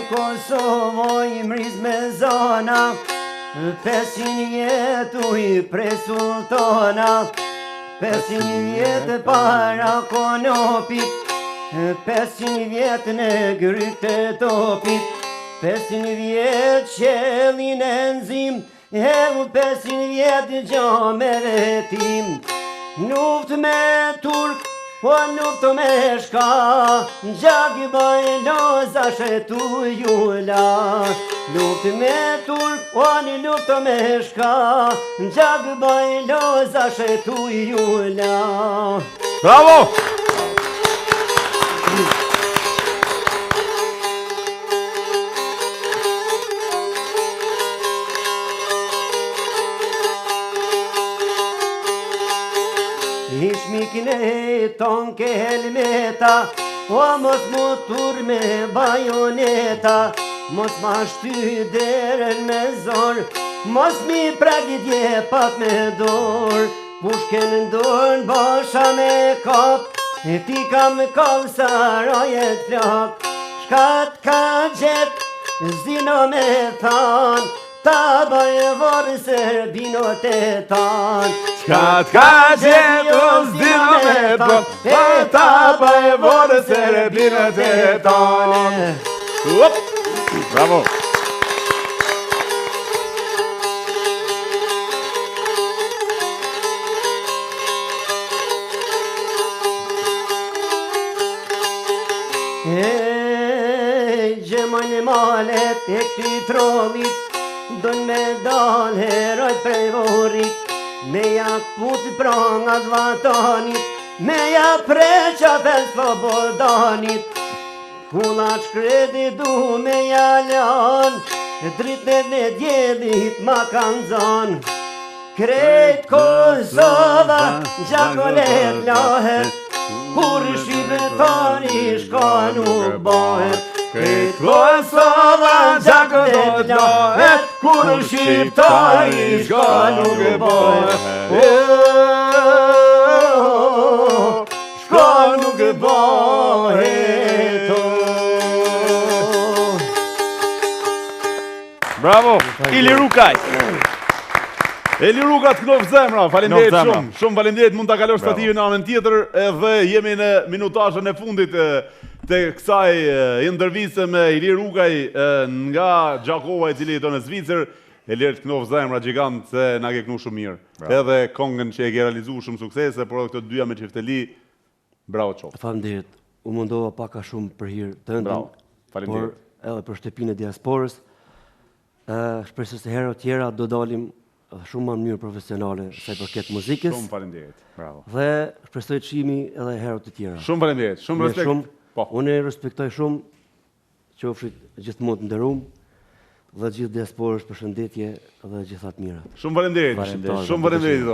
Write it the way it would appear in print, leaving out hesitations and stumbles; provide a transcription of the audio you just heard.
Kosovoj mriz me zona 500 vjetu i pre sultana 500 vjetë para konopit 500 vjetë në grytë topit 500 vjetë qelin e nzim 500 vjetë gjomeve tim Nuft me turk Po nufto me shka Gjagi bajloza shetu jula Luft me turk Po një lufto me shka Gjagi bajloza shetu jula Bravo! Ishmikin e ton ke helmeta O mos motur me bajoneta Mos ma shty deren me zor Mos mi pragit jepat me dor Pushken ndorën basha me kap E ti kam kall sarajet flak Shkat ka gjet zino me than Ta bajë vorë Serbino të tanë Shkat ka gjetu zdino me tonë Ta bajë vorë Serbino të tanë Bravo! Gjemojnë malet e këty trollit Dojnë me dal herojt prej vorit Me ja put prangat vatanit Me ja preqa fel svobodanit Kula shkredi du me ja lan Dritet në djelit ma kanë zan Krejt Kosova gjakolet lahet Kur shqiptari shka nuk bëhet Krejt Kosova gjakolet lahet Kur shqiptari shka nuk bëhet Shka nuk bëhet Bravo! Ili Rukaj! Eli Ruka të knofë zemra, falenderit shumë. Shumë falenderit, mund të kalosh stativin në anën tjetër dhe jemi në minutazhën e fundit të kësaj interviste me Ili Rukaj nga Gjakova I cili jeton në Zvicër. Eli të knofë zemra gjigant se na ke knu shumë mirë. Edhe kongën që e ke realizu shumë suksese, por këtë dyja me Çifteli, bravo qoftë. Falenderit, u mundova paka shumë për hir të ëndin, por edhe për shtëpinë e diasporës. Shpresoj se herë tjera do dalim shumë më mënyrë profesionale sa I përket muzikës. Shumë faleminderit. Bravo. Dhe shpresoj të shihemi edhe herë të tjera. Shumë faleminderit. Shumë respekt. Unë respektoj shumë qofshit gjithmonë të nderuar dhe gjithë diasporës përshëndetje dhe gjithat mira. Shumë faleminderit. Shumë faleminderit.